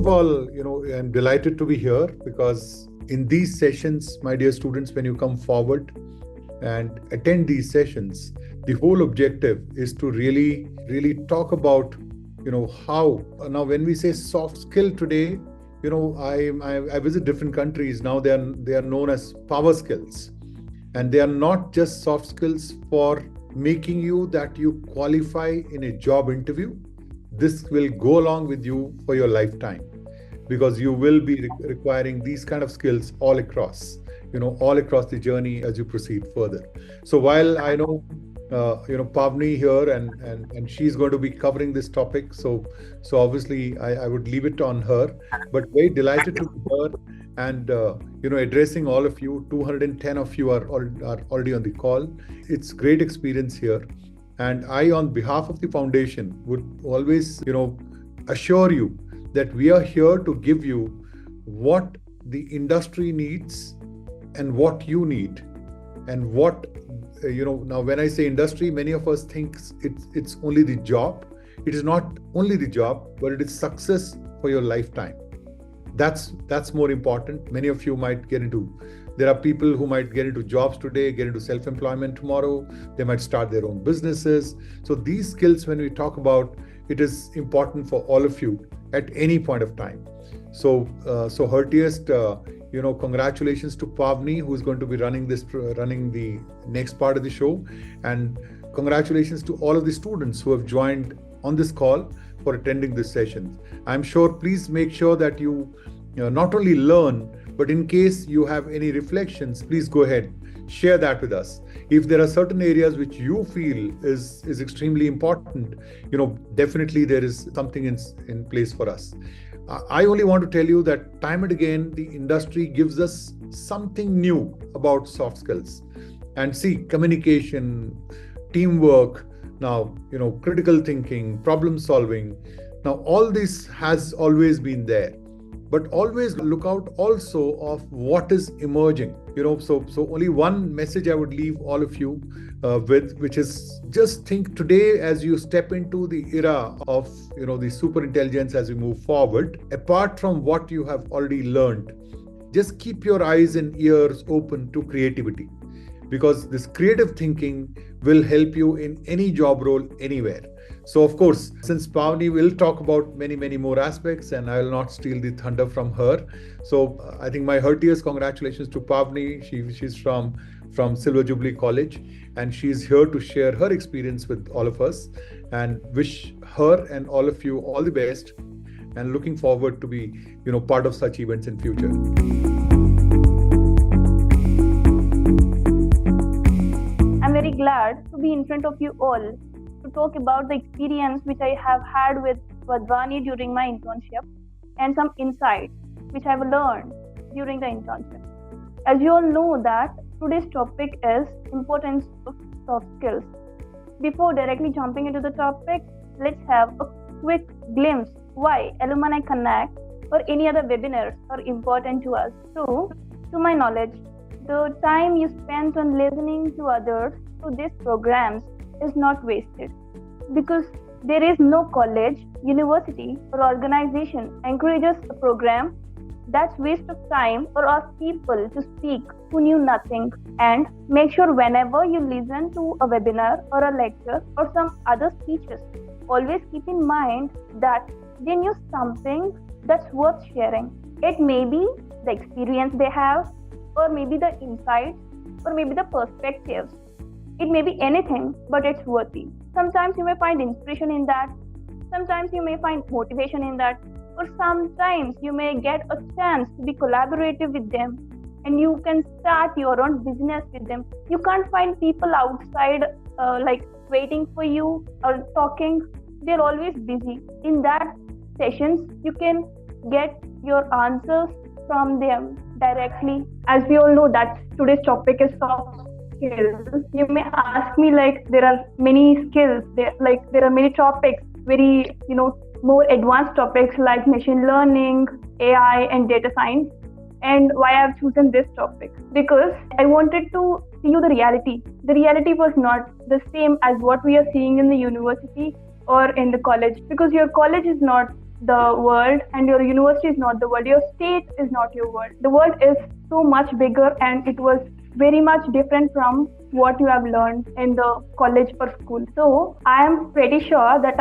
of all, I'm delighted to be here because in these sessions, my dear students, when you come forward and attend these sessions, the whole objective is to really, really talk about, how. Now, when we say soft skill today, I visit different countries. Now they are known as power skills. And they are not just soft skills for making you that you qualify in a job interview. This will go along with you for your lifetime because you will be requiring these kind of skills all across the journey as you proceed further. So while I know, Pavani here and she's going to be covering this topic. So obviously I would leave it on her, but very delighted to be here and, addressing all of you. 210 of you are already on the call. It's great experience here. And I, on behalf of the foundation, would always, assure you that we are here to give you what the industry needs and what you need. And what, now when I say industry, many of us think it's only the job. It is not only the job, but it is success for your lifetime. That's more important. Many of you might there are people who might get into jobs today, get into self-employment tomorrow. They might start their own businesses. So these skills, when we talk about, it is important for all of you at any point of time. So heartiest, congratulations to Pavani, who is going to be running the next part of the show. And congratulations to all of the students who have joined on this call for attending this session. I'm sure, please make sure that you not only learn, but in case you have any reflections, please go ahead, share that with us. If there are certain areas which you feel is extremely important, definitely there is something in place for us. I only want to tell you that time and again, the industry gives us something new about soft skills. And see, communication, teamwork, now, critical thinking, problem solving. Now, all this has always been there. But always look out also of what is emerging. So only one message I would leave all of you with, which is just think today as you step into the era of, the super intelligence as we move forward, apart from what you have already learned, just keep your eyes and ears open to creativity, because this creative thinking will help you in any job role anywhere. So of course, since Pavani will talk about many, many more aspects and I will not steal the thunder from her. So I think my heartiest congratulations to Pavani. She's from Silver Jubilee College and she's here to share her experience with all of us, and wish her and all of you all the best and looking forward to be, part of such events in future. I'm very glad to be in front of you all to talk about the experience which I have had with Wadhwani during my internship and some insights which I've learned during the internship. As you all know that today's topic is importance of soft skills. Before directly jumping into the topic, let's have a quick glimpse why Alumni Connect or any other webinars are important to us. So, to my knowledge, the time you spent on listening to others through these programs is not wasted, because there is no college, university or organization encourages a program that's waste of time or ask people to speak who knew nothing. And make sure whenever you listen to a webinar or a lecture or some other speeches, always keep in mind that they knew something that's worth sharing. It may be the experience they have, or maybe the insights, or maybe the perspectives. It may be anything, but it's worthy. Sometimes you may find inspiration in that. Sometimes you may find motivation in that. Or sometimes you may get a chance to be collaborative with them and you can start your own business with them. You can't find people outside waiting for you or talking. They're always busy. In that sessions, you can get your answers from them directly. As we all know that today's topic is soft skills. You may ask me there are many skills, there are many topics, very, more advanced topics like machine learning, AI and data science. And why I've chosen this topic? Because I wanted to see you the reality. The reality was not the same as what we are seeing in the university or in the college, because your college is not the world, and your university is not the world. Your state is not your world. The world is so much bigger, and it was very much different from what you have learned in the college or school. So I am pretty sure that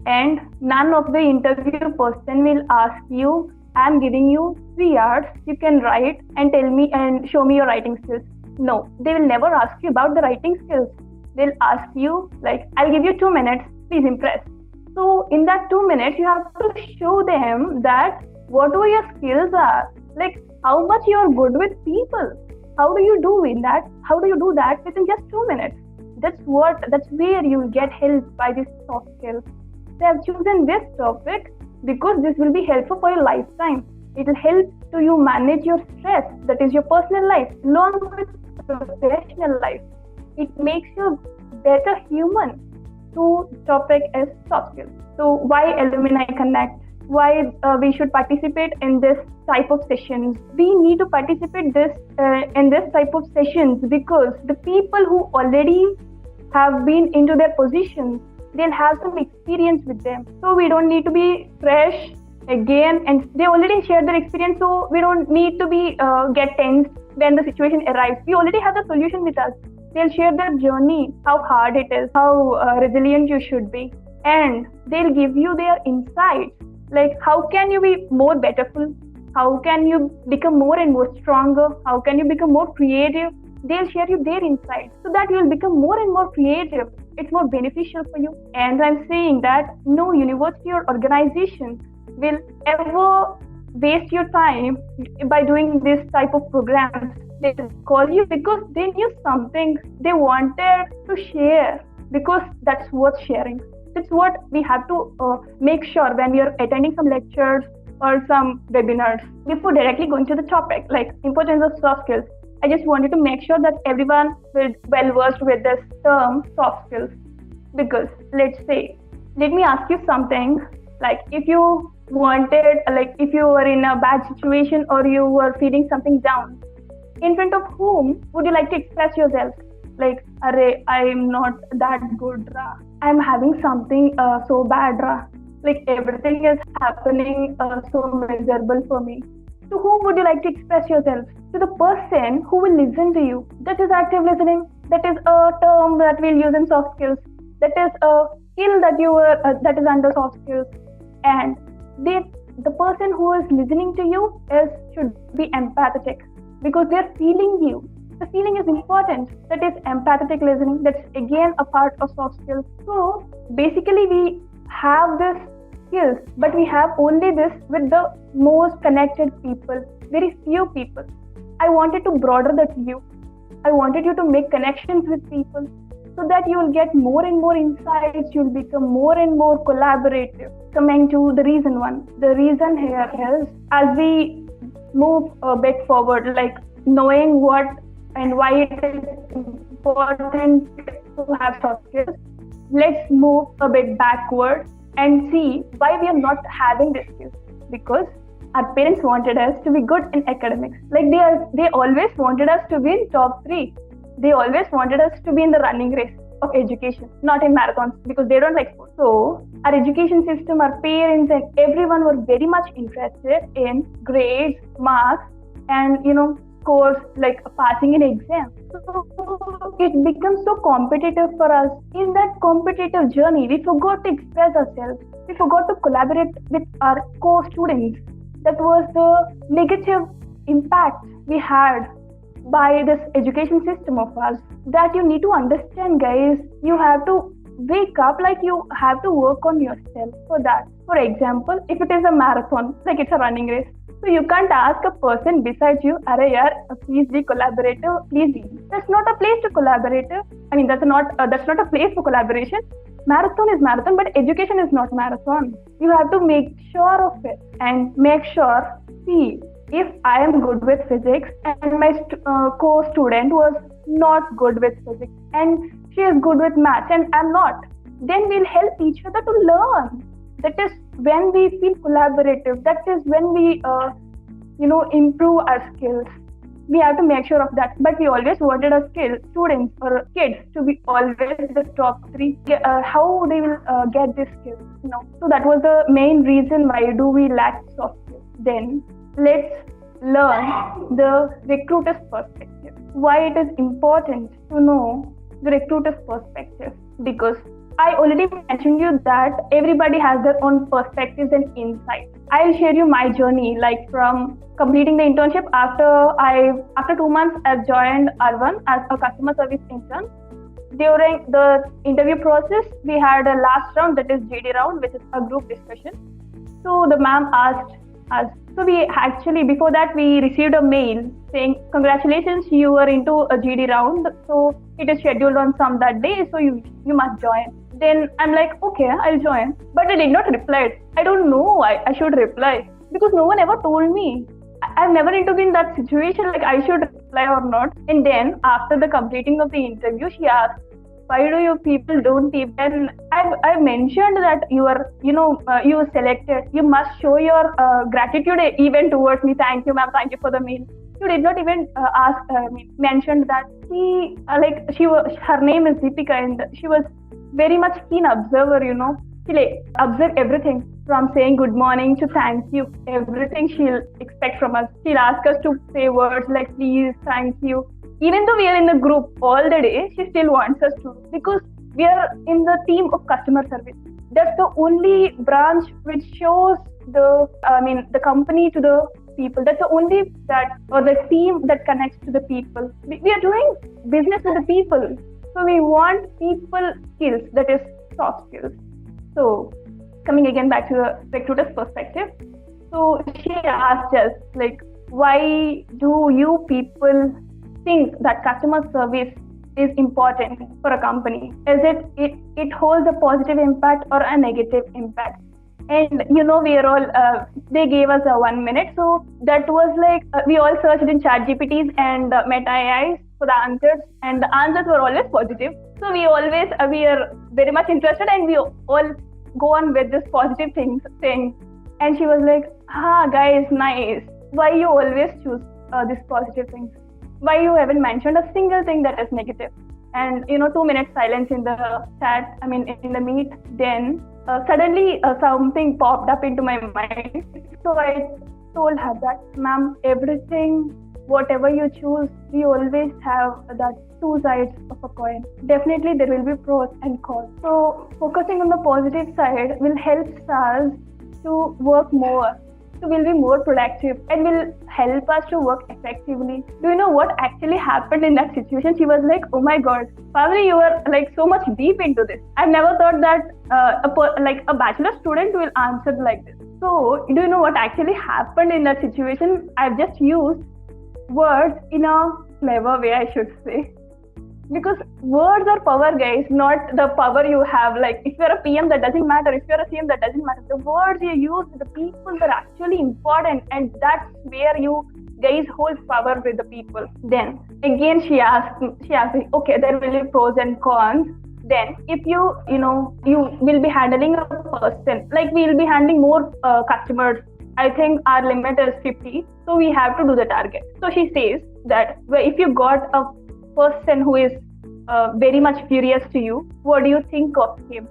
and none of the interview person will ask you, I'm giving you 3 hours, you can write and tell me and show me your writing skills. No, they will never ask you about the writing skills. They'll ask you like, I'll give you 2 minutes, please impress. So in that 2 minutes, you have to show them that whatever your skills are, like how much you are good with people. How do you do in that? How do you do that within just 2 minutes? That's where you will get help by these soft skills. So I've chosen this topic because this will be helpful for your lifetime. It will help to you manage your stress, that is your personal life, along with professional life. It makes you better human. So topic is soft skills. So why Alumni Connect? Why we should participate in this type of sessions? We need to participate in this type of sessions because the people who already have been into their positions, they'll have some experience with them. So we don't need to be fresh again, and they already shared their experience. So we don't need to be get tense when the situation arrives. We already have the solution with us. They'll share their journey, how hard it is, how resilient you should be, and they'll give you their insights. Like how can you be more betterful? How can you become more and more stronger? How can you become more creative? They'll share you their insights so that you'll become more and more creative. It's more beneficial for you. And I'm saying that no university or organization will ever waste your time by doing this type of programs. They call you because they knew something they wanted to share, because that's worth sharing. It's what we have to make sure when we are attending some lectures or some webinars. Before directly going to the topic, like importance of soft skills, I just wanted to make sure that everyone is well versed with this term soft skills. Because let me ask you something, like if you were in a bad situation or you were feeling something down, in front of whom would you like to express yourself? Like, Array, I'm not that good, Ra. I'm having something so bad, Ra. Like everything is happening so miserable for me. To whom would you like to express yourself? To the person who will listen to you. That is active listening. That is a term that we'll use in soft skills. That is a skill that is under soft skills. And the person who is listening to you should be empathetic, because they're feeling you. The feeling is important. That is empathetic listening. That's again a part of soft skills. So basically we have this skills, but we have only this with the most connected people, very few people. I wanted to broaden that view. I wanted you to make connections with people so that you will get more and more insights. You'll become more and more collaborative. Coming to the reason one. The reason here is, as we move a bit forward, like knowing what and why it is important to have soft skills, let's move a bit backward and see why we are not having these skills. Because our parents wanted us to be good in academics. Like they always wanted us to be in top 3. They always wanted us to be in the running race of education, not in marathons, because they don't like sports. So our education system, our parents and everyone were very much interested in grades, marks, and scores, like passing an exam. So it becomes so competitive for us. In that competitive journey, we forgot to express ourselves. We forgot to collaborate with our co-students. That was the negative impact we had by this education system of ours. That you need to understand, guys. You have to wake up, like you have to work on yourself for that. For example, if it is a marathon, like it's a running race, so you can't ask a person besides you, "Arey yaar, please be collaborative, please be." That's not a place to collaborate. I mean, that's not a place for collaboration. Marathon is marathon, but education is not marathon. You have to make sure of it and make sure. See, if I am good with physics and my co-student was not good with physics and she is good with maths and I'm not, then we'll help each other to learn. That is when we feel collaborative. That is when we, improve our skills. we have to make sure of that. But we always wanted our students or kids to be always the top 3. How they will get this skill? So that was the main reason why do we lack soft skills. Then let's learn the recruiter's perspective. Why it is important to know the recruiter's perspective? Because I already mentioned you that everybody has their own perspectives and insights. I'll share you my journey, like from completing the internship. After 2 months, I've joined Urvann as a customer service intern. During the interview process, we had a last round, that is GD round, which is a group discussion. So the ma'am asked us. So we actually, before that, we received a mail saying, congratulations, you were into a GD round. So it is scheduled on some that day, so you must join. Then I'm like, okay, I'll join. But I did not reply. I don't know why I should reply, because no one ever told me. I've never been in that situation, like I should reply or not. And then after the completing of the interview, she asked, why do you people don't even, I mentioned that you are, you were selected. You must show your gratitude even towards me. Thank you, ma'am. Thank you for the mail. You did not even mentioned that. Her name is Deepika, and she was very much keen observer, She observe everything from saying good morning to thank you. Everything she'll expect from us. She'll ask us to say words like please, thank you. Even though we are in the group all the day, she still wants us to, because we are in the team of customer service. That's the only branch which shows the company to the people. That's the only the team that connects to the people. We are doing business with the people. So we want people skills, that is soft skills. So coming again back to the recruiter's perspective. So she asked us, like, why do you people think that customer service is important for a company? Is it holds a positive impact or a negative impact? And we are all, they gave us a 1 minute. So that was like, we all searched in ChatGPTs and Meta AIs for the answers, and the answers were always positive. So we are very much interested, and we all go on with this positive thing. And she was like, guys, nice. Why you always choose these positive things? Why you haven't mentioned a single thing that is negative? And 2 minutes silence in the chat, in the meet. Then suddenly something popped up into my mind. So I told her that, ma'am, everything, whatever you choose, we always have that 2 sides of a coin. Definitely there will be pros and cons. So focusing on the positive side will help us to work more. So we'll be more productive and will help us to work effectively. Do you know what actually happened in that situation? She was like, oh my God, Pavani, you are like so much deep into this. I've never thought that a bachelor student will answer like this. So do you know what actually happened in that situation? I've just used words in a clever way, I should say. Because words are power, guys, not the power you have. Like if you're a PM, that doesn't matter. If you're a CM, that doesn't matter. The words you use, the people are actually important, and that's where you guys hold power with the people. Then again, she asked me, okay, there will be pros and cons. Then if you will be handling a person, like we will be handling more customers. I think our limit is 50, so we have to do the target. So she says that if you got a person who is very much furious to you, what do you think of him?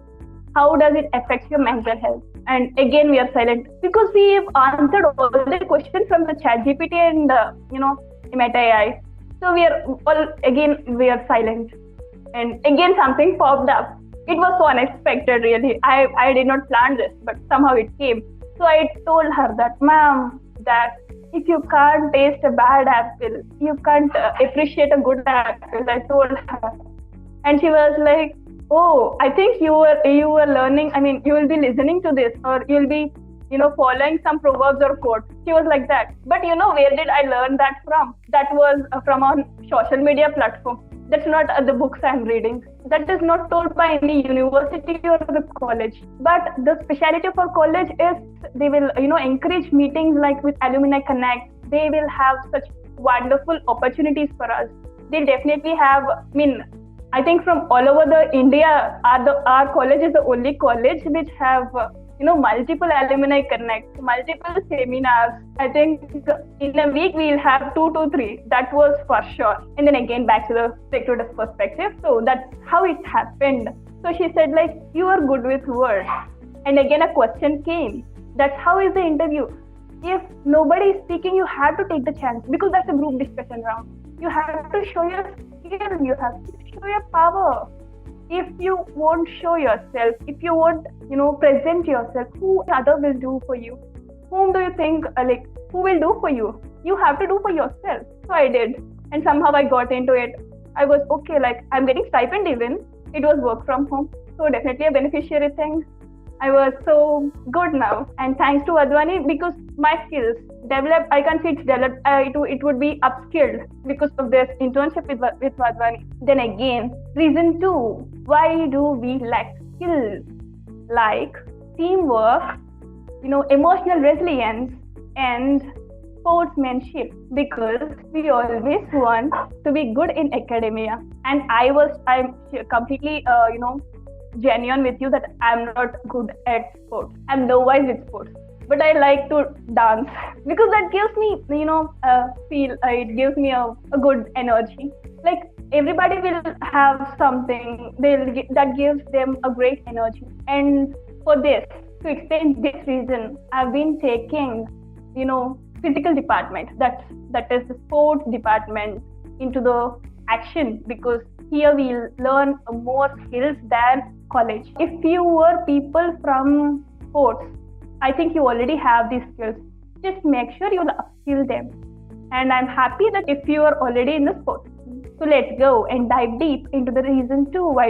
How does it affect your mental health? And again, we are silent because we've answered all the questions from the ChatGPT and Meta AI. So we are silent. And again, something popped up. It was so unexpected, really. I did not plan this, but somehow it came. So I told her that, ma'am, that if you can't taste a bad apple, you can't appreciate a good apple. I told her. And she was like, oh, I think you were learning, you will be listening to this, or you'll be, following some proverbs or quotes. She was like that. But where did I learn that from? That was from on social media platform. That's not the books I'm reading. That is not told by any university or the college. But the specialty for college is they will, encourage meetings like with Alumni Connect. They will have such wonderful opportunities for us. They definitely have, I think from all over the India, our college is the only college which have multiple alumni connect, multiple seminars. I think in a week we'll have 2 to 3. That was for sure. And then again back to the recruiter's perspective. So that's how it happened. So she said you are good with words. And again a question came. That's how is the interview. If nobody is speaking, you have to take the chance because that's a group discussion round. You have to show your skill. You have to show your power. If you won't show yourself, if you won't, present yourself, who other will do for you? Whom do you think, who will do for you? You have to do for yourself. So I did. And somehow I got into it. I was okay, I'm getting stipend even. It was work from home. So definitely a beneficiary thing. I was so good now. And thanks to Wadhwani, because my skills developed, I can't say it's developed, it would be upskilled because of this internship with Wadhwani. Then again, reason 2, why do we lack skills like teamwork, emotional resilience and sportsmanship? Because we always want to be good in academia. And I'm completely, genuine with you that I'm not good at sports. I'm no-wise with sports. But I like to dance because that gives me, it gives me a good energy. Everybody will have something that gives them a great energy. And for this, to explain this reason, I've been taking, physical department, that is the sports department, into the action, because here we'll learn more skills than college. If you were people from sports, I think you already have these skills. Just make sure you'll upskill them. And I'm happy that if you are already in the sports. So let's go and dive deep into the reason 2. Why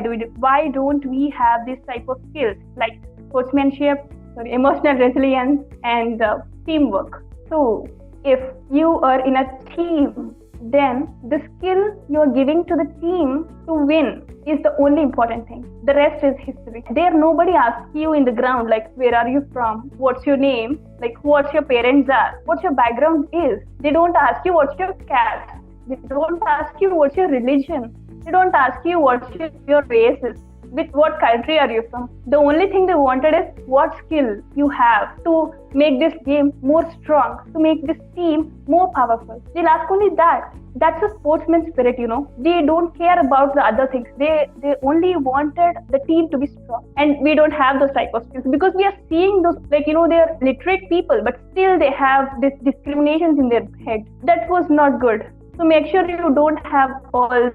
don't we have this type of skills like sportsmanship, emotional resilience and teamwork? So if you are in a team, then the skill you're giving to the team to win is the only important thing. The rest is history. There nobody asks you in the ground where are you from, what's your name, what's your parents are, what your background is. They don't ask you what's your caste. They don't ask you what's your religion. They don't ask you what's your race is. With what country are you from? The only thing they wanted is what skill you have to make this game more strong, to make this team more powerful. They'll ask only that. That's a sportsman spirit, They don't care about the other things. They only wanted the team to be strong. And we don't have those type of skills because we are seeing those, they're literate people, but still they have this discriminations in their head. That was not good. So make sure you don't have all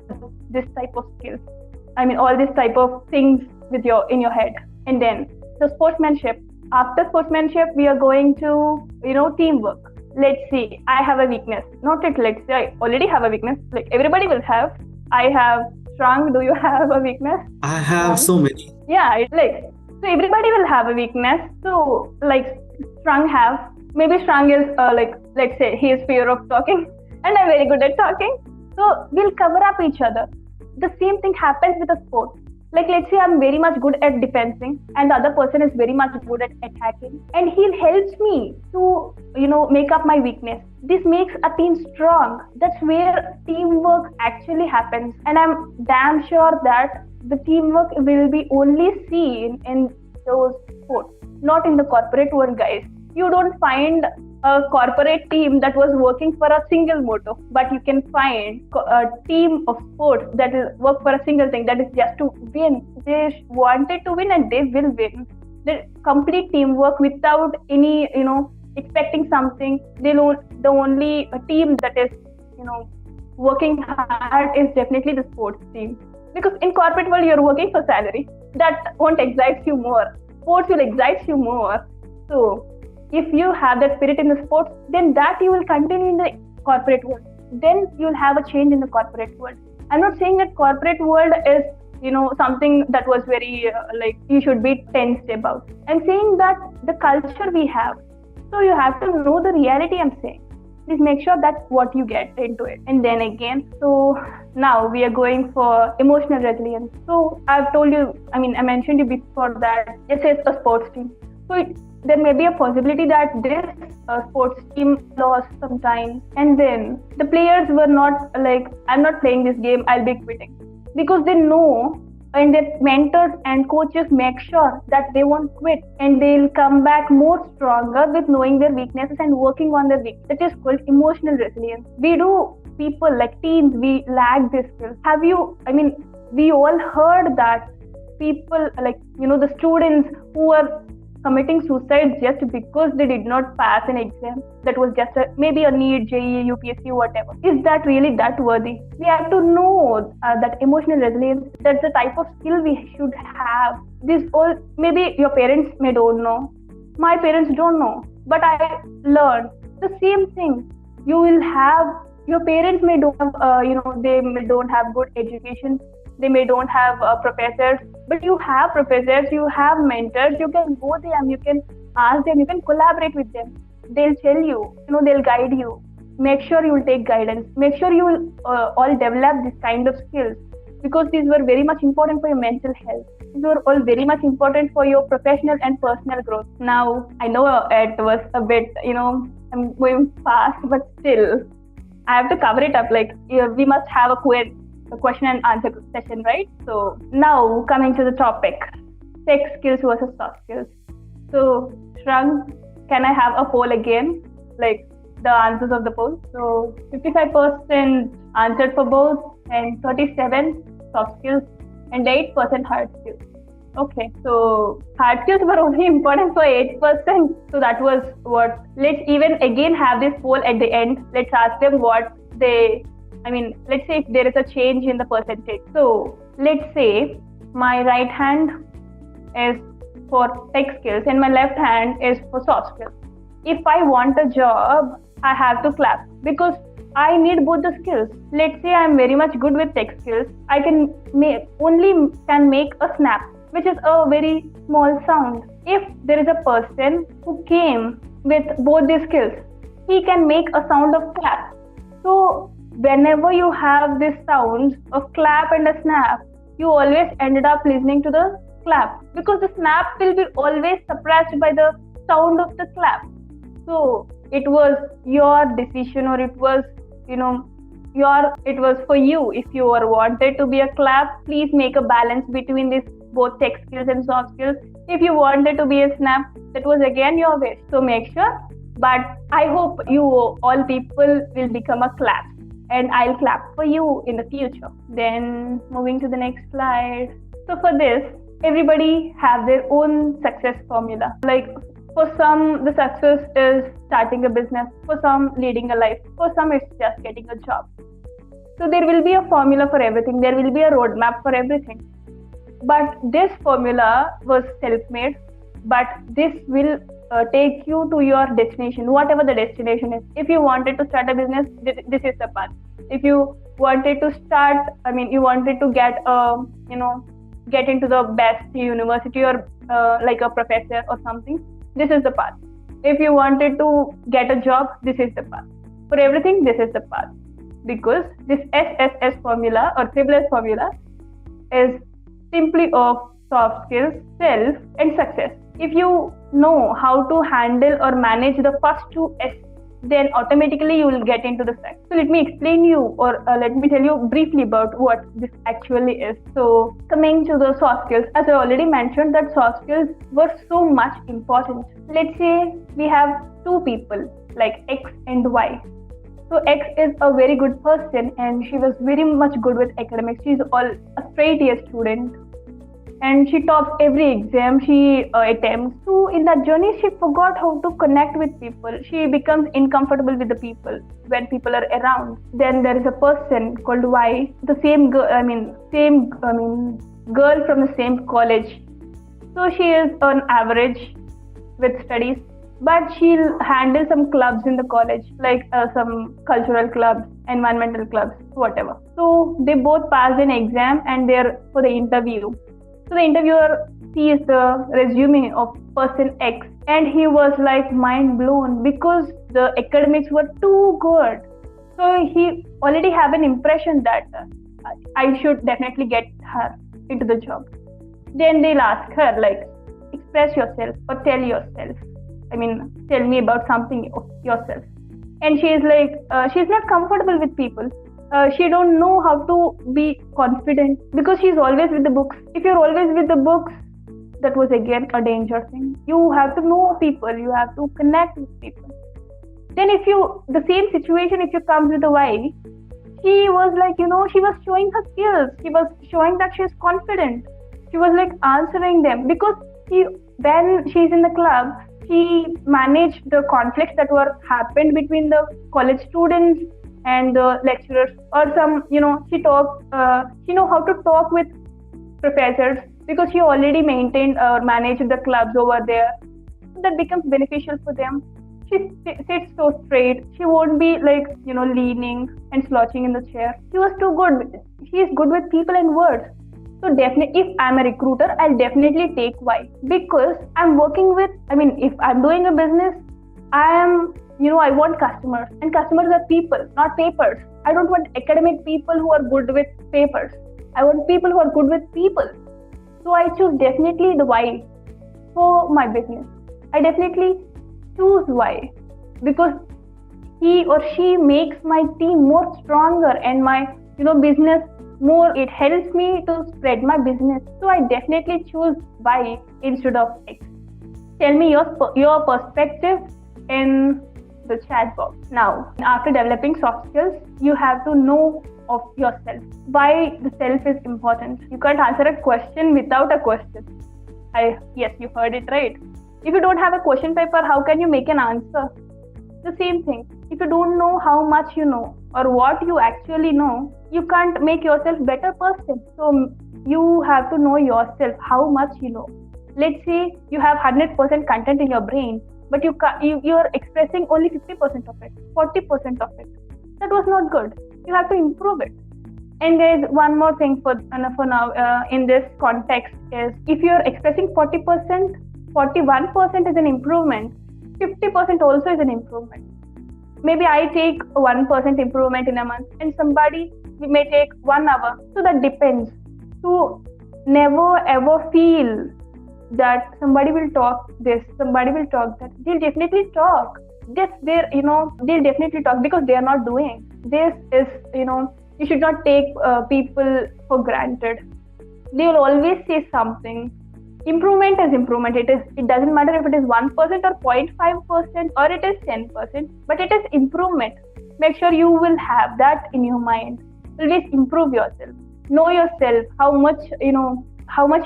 this type of skills. All this type of things in your head. And then the sportsmanship. After sportsmanship, we are going to, teamwork. Let's see, I have a weakness. Not that let's say I already have a weakness. Everybody will have. I have Strong. Do you have a weakness? I have so many. Yeah, so everybody will have a weakness. So Strong have. Maybe Strong is let's say he is fear of talking and I'm very good at talking. So we'll cover up each other. The same thing happens with a sport. Let's say I'm very much good at defending and the other person is very much good at attacking. And he helps me to, make up my weakness. This makes a team strong. That's where teamwork actually happens. And I'm damn sure that the teamwork will be only seen in those sports, not in the corporate world, guys. You don't find a corporate team that was working for a single motto, but you can find a team of sports that will work for a single thing, that is just to win. They wanted to win and they will win. The complete teamwork without any, expecting something. The only team that is, working hard is definitely the sports team. Because in corporate world, you're working for salary. That won't excite you more. Sports will excite you more. So if you have that spirit in the sports, then that you will continue in the corporate world. Then you'll have a change in the corporate world. I'm not saying that corporate world is, something that was very, you should be tensed about. I'm saying that the culture we have. So you have to know the reality I'm saying. Please make sure that's what you get into it. And then again, so now we are going for emotional resilience. So I've told you, I mentioned you before that this is a sports team. So there may be a possibility that this sports team lost some time and then the players were not I'm not playing this game, I'll be quitting. Because they know and their mentors and coaches make sure that they won't quit and they'll come back more stronger with knowing their weaknesses and working on their weaknesses. That is called emotional resilience. People like teens, we lack this skill. We all heard that people the students who are committing suicide just because they did not pass an exam that was just maybe a NEET, JEE, UPSC, whatever. Is that really that worthy? We have to know that emotional resilience, that's the type of skill we should have. This all, maybe your parents may don't know, my parents don't know, but I learned the same thing. You will have, your parents may don't have, they may don't have good education, they may don't have professors, but you have professors, you have mentors, you can go them, you can ask them, you can collaborate with them. They'll tell you, they'll guide you. Make sure you will take guidance. Make sure you will all develop this kind of skills, because these were very much important for your mental health. These were all very much important for your professional and personal growth. Now, I know it was a bit, I'm going fast, but still, I have to cover it up. We must have a question and answer session, right? So now coming to the topic, tech skills versus soft skills. So Shrang, can I have a poll again? The answers of the poll. So 55% answered for both, and 37 soft skills, and 8% hard skills. Okay, so hard skills were only important for 8%. So that was what. Let's even again have this poll at the end. Let's ask them what they, let's say if there is a change in the percentage. So let's say my right hand is for tech skills and my left hand is for soft skills. If I want a job, I have to clap because I need both the skills. Let's say I'm very much good with tech skills. I can make a snap, which is a very small sound. If there is a person who came with both these skills, he can make a sound of clap. So whenever you have this sound of clap and a snap, you always ended up listening to the clap, because the snap will be always suppressed by the sound of the clap. So it was your decision, or it was for you. If you wanted to be a clap, please make a balance between these both tech skills and soft skills. If you wanted to be a snap, that was again your wish. So make sure. But I hope you all people will become a clap, and I'll clap for you in the future. Then moving to the next slide. So for this, everybody have their own success formula. For some, the success is starting a business. For some, leading a life. For some, it's just getting a job. So there will be a formula for everything. There will be a roadmap for everything. But this formula was self-made. But this will take you to your destination, whatever the destination is. If you wanted to start a business, this is the path. If you wanted to you wanted to get into the best university, or like a professor or something, this is the path. If you wanted to get a job, this is the path. For everything, this is the path. Because this SSS formula or SSS formula is simply of soft skills, self, and success. If you know how to handle or manage the first two S, then automatically you will get into the success. So let me explain you, or let me tell you briefly about what this actually is. So coming to the soft skills, as I already mentioned, that soft skills were so much important. Let's say we have two people like X and Y. So X is a very good person, and she was very much good with academics. She's a straight A student, and she tops every exam she attempts. So in that journey, she forgot how to connect with people. She becomes uncomfortable with the people when people are around. Then there is a person called Y, the same girl, girl from the same college. So she is on average with studies, but she'll handle some clubs in the college, like some cultural clubs, environmental clubs, whatever. So they both passed an exam, and they're for the interview. So the interviewer sees the resume of person X, and he was mind blown because the academics were too good. So he already have an impression that I should definitely get her into the job. Then they'll ask her express yourself or tell yourself. Tell me about something of yourself. And she is she's not comfortable with people. She don't know how to be confident because she's always with the books. If you're always with the books, that was again a danger thing. You have to know people, you have to connect with people. Then the same situation, if you come with a why, she was like, she was showing her skills. She was showing that she's confident. She was like answering them because when she's in the club, she managed the conflicts that were happened between the college students and the lecturers, or some, she know how to talk with professors because she already maintained or managed the clubs over there. That becomes beneficial for them. She sits so straight. She won't be like, leaning and slouching in the chair. She was too good. She is good with people and words. So definitely, if I'm a recruiter, I'll definitely take why. Because I'm working with, if I'm doing a business, I want customers. And customers are people, not papers. I don't want academic people who are good with papers. I want people who are good with people. So I choose definitely the why for my business. I definitely choose why because he or she makes my team more stronger and my business more. It helps me to spread my business. So I definitely choose why instead of X. Tell me your perspective in the chat box. Now, after developing soft skills, you have to know of yourself. Why the self is important. You can't answer a question without a question. Yes, you heard it right. If you don't have a question paper, how can you make an answer? The same thing. If you don't know how much you know or what you actually know, you can't make yourself better person. So you have to know yourself, how much you know. Let's say you have 100% content in your brain, but you're expressing only 50% of it, 40% of it. That was not good. You have to improve it. And guys, one more thing for now in this context is if you're expressing 40%, 41% is an improvement, 50% also is an improvement. Maybe I take 1% improvement in a month and somebody may take 1 hour. So that depends. So never ever feel that somebody will talk this, somebody will talk that. They'll definitely talk. They'll definitely talk because they are not doing. This is, you should not take people for granted. They will always say something. Improvement is improvement. It doesn't matter if it is 1% or 0.5% or it is 10%, but it is improvement. Make sure you will have that in your mind. Always improve yourself. Know yourself, how much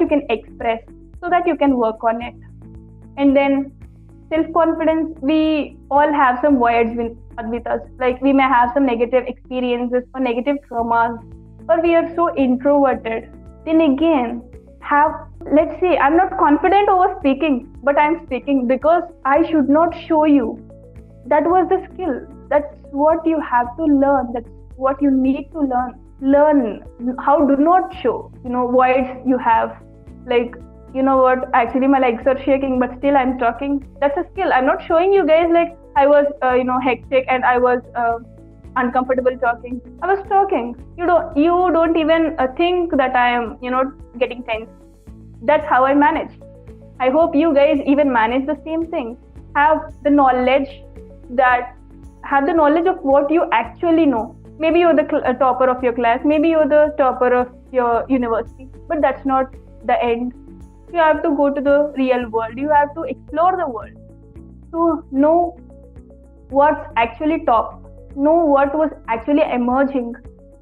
you can express so that you can work on it. And then self-confidence, we all have some voids with us. Like we may have some negative experiences or negative traumas, or we are so introverted. Then again, let's say I'm not confident over speaking, but I'm speaking because I should not show you. That was the skill. That's what you have to learn. That's what you need to learn. Learn how do not show, voids you have. Like, you know what, actually my legs are shaking, but still I'm talking. That's a skill. I'm not showing you guys like I was, hectic and I was uncomfortable talking. I was talking. You don't even think that I am, getting tense. That's how I manage. I hope you guys even manage the same thing. Have the knowledge of what you actually know. Maybe you're the topper of your class. Maybe you're the topper of your university. But that's not the end. You have to go to the real world. You have to explore the world. To know what's actually top. Know what was actually emerging.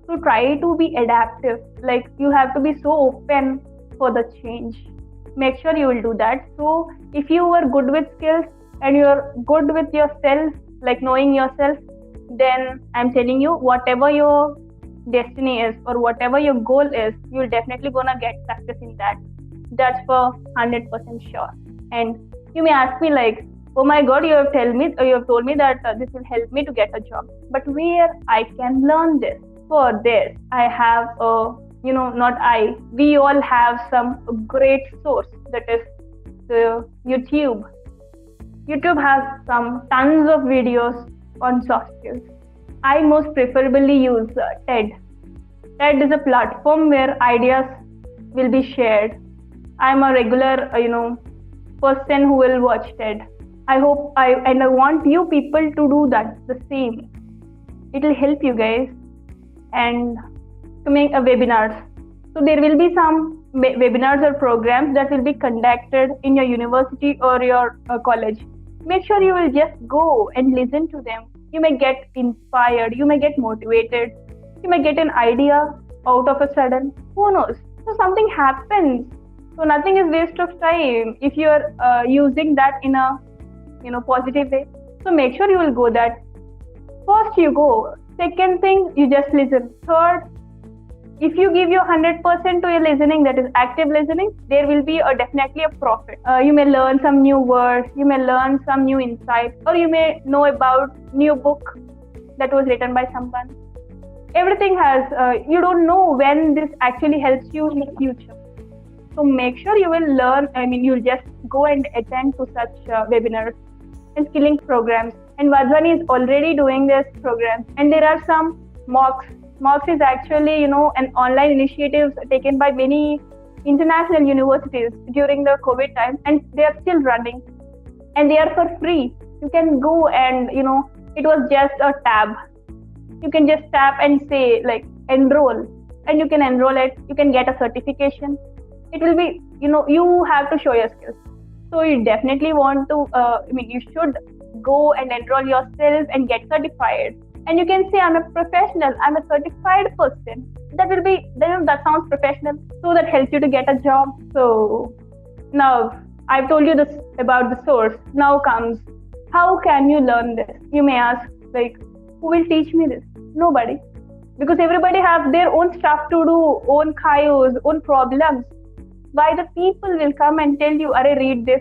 To try to be adaptive. Like you have to be so open for the change. Make sure you will do that. So if you are good with skills and you're good with yourself, like knowing yourself, then I'm telling you, whatever your destiny is or whatever your goal is, you're definitely gonna get success in that. That's for 100% sure. And you may ask me like, oh my God, you have told me that this will help me to get a job. But where I can learn this? For this, I have we all have some great source, that is the YouTube. YouTube has some tons of videos on soft skills. I most preferably use TED. TED is a platform where ideas will be shared. I'm a regular, person who will watch TED. I want you people to do that, the same. It will help you guys. and to make a webinars. So there will be some webinars or programs that will be conducted in your university or your college. Make sure you will just go and listen to them. You may get inspired, you may get motivated, you may get an idea out of a sudden. Who knows? So something happens. So nothing is waste of time if you're using that in a positive way. So make sure you will go that. First you go. Second thing, you just listen. Third, if you give your 100% to your listening, that is active listening, there will be definitely a profit. You may learn some new words, you may learn some new insights, or you may know about new book that was written by someone. Everything has, you don't know when this actually helps you in the future. So make sure you will learn, you'll just go and attend to such webinars and skilling programs. And Wadhwani is already doing this program. And there are some mocks. Mocks is actually, an online initiative taken by many international universities during the COVID time, and they are still running. And they are for free. You can go and, it was just a tab. You can just tap and say, enroll. And you can enroll it. You can get a certification. It will be, you have to show your skills. So you definitely want to, you should go and enroll yourself and get certified. And you can say, I'm a professional, I'm a certified person. That will be, that sounds professional. So that helps you to get a job. So now I've told you this about the source. Now comes, how can you learn this? You may ask, who will teach me this? Nobody. Because everybody have their own stuff to do, own chaos, own problems. Why the people will come and tell you, read this.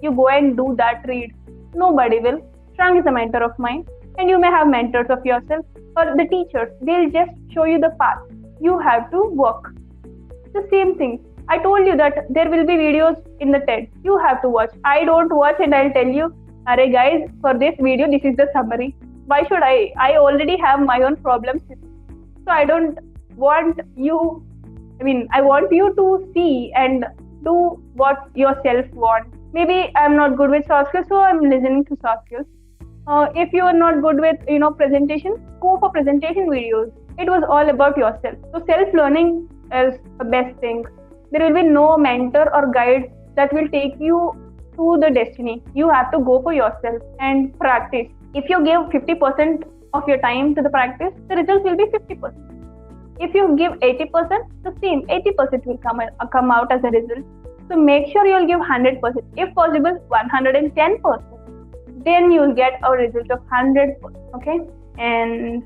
You go and do that, read. Nobody will. Shrang is a mentor of mine. And you may have mentors of yourself or the teachers. They'll just show you the path. You have to work. The same thing. I told you that there will be videos in the TED. You have to watch. I don't watch and I'll tell you, guys, for this video, this is the summary. Why should I? I already have my own problems. So I don't want you, I want you to see and do what yourself want. Maybe I'm not good with soft skills, so I'm listening to soft skills. If you are not good with, presentation, go for presentation videos. It was all about yourself. So self-learning is the best thing. There will be no mentor or guide that will take you to the destiny. You have to go for yourself and practice. If you give 50% of your time to the practice, the results will be 50%. If you give 80%, the same 80% will come out as a result. So make sure you'll give 100%. If possible, 110%. Then you'll get a result of 100%. Okay? And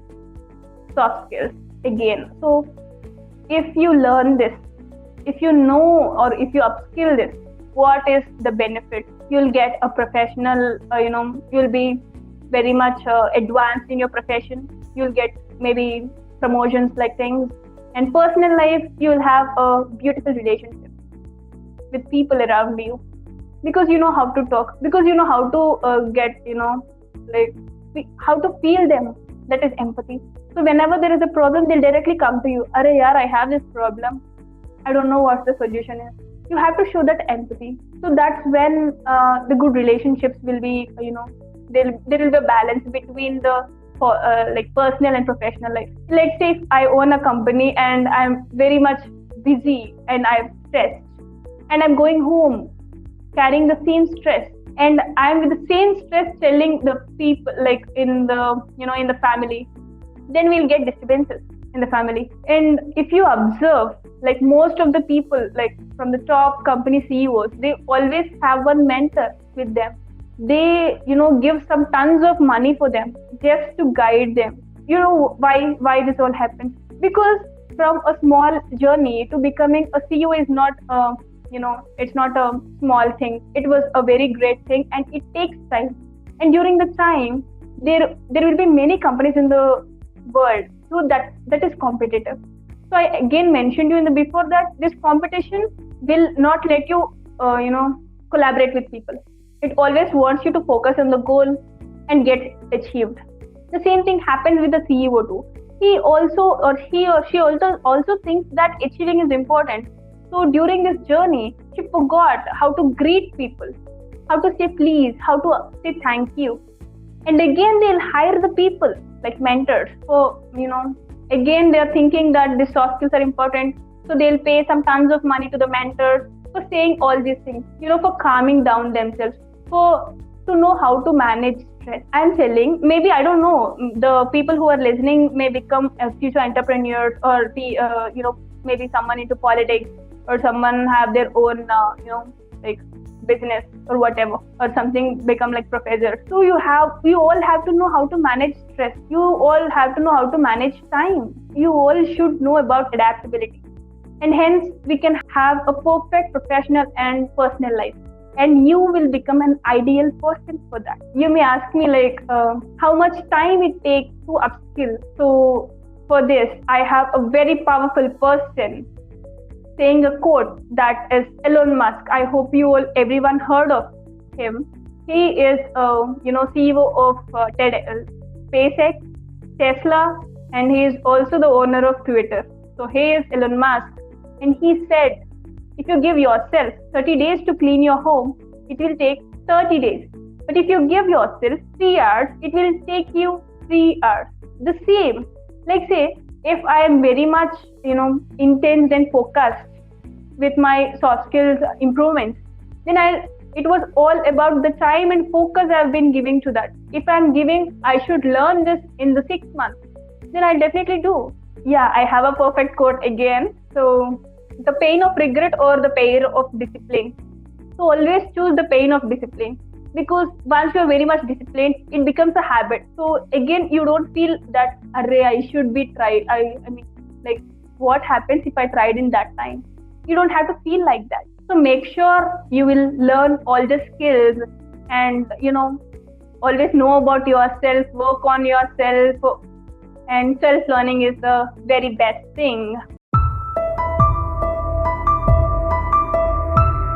soft skills again. So if you learn this, if you know or if you upskill this, what is the benefit? You'll get a professional, you'll be very much advanced in your profession. You'll get maybe promotions things. And personal life, you'll have a beautiful relationship with people around you. Because you know how to talk, because you know how to get, how to feel them. That is empathy. So whenever there is a problem, they'll directly come to you. I have this problem. I don't know what the solution is. You have to show that empathy. So that's when the good relationships will be, there will be a balance between the personal and professional life. Let's say if I own a company and I'm very much busy and I'm stressed and I'm going home carrying the same stress, and I'm with the same stress telling the people in the family, then we'll get disturbances in the family. And if you observe, most of the people from the top company CEOs, they always have one mentor with them. They give some tons of money for them just to guide them. Why this all happens? Because from a small journey to becoming a CEO is not it's not a small thing. It was a very great thing, and it takes time. And during the time, there will be many companies in the world, so that is competitive. So I again mentioned you in the before that this competition will not let you collaborate with people. It always wants you to focus on the goal and get achieved. The same thing happens with the CEO too. He or she also thinks that achieving is important. So during this journey, she forgot how to greet people, how to say please, how to say thank you. And again, they'll hire the people like mentors for, again they're thinking that the soft skills are important, so they'll pay some tons of money to the mentors for saying all these things, for calming down themselves, for to know how to manage stress. I'm telling, maybe, I don't know, the people who are listening may become future entrepreneurs, or be maybe someone into politics, or someone have their own like business or whatever, or something, become like professor. So you all have to know how to manage stress. You all have to know how to manage time. You all should know about adaptability, and hence we can have a perfect professional and personal life, and you will become an ideal person for that. You may ask me like how much time it takes to upskill. So for this, I have a very powerful person saying a quote, that is Elon Musk. I hope everyone heard of him. He is CEO of SpaceX, Tesla, and he is also the owner of Twitter. So he is Elon Musk, and he said, if you give yourself 30 days to clean your home, it will take 30 days. But if you give yourself 3 hours, it will take you 3 hours. The same, like say, if I am very much, intense and focused with my soft skills improvements, then it was all about the time and focus I've been giving to that. If I'm giving, I should learn this in the 6 months, then I'll definitely do. Yeah, I have a perfect quote again. So, the pain of regret or the pain of discipline. So always choose the pain of discipline, because once you're very much disciplined, it becomes a habit. So again, you don't feel that, array, I should be tried. I mean, like, what happens if I tried in that time? You don't have to feel like that. So make sure you will learn all the skills, and always know about yourself, work on yourself, and self-learning is the very best thing.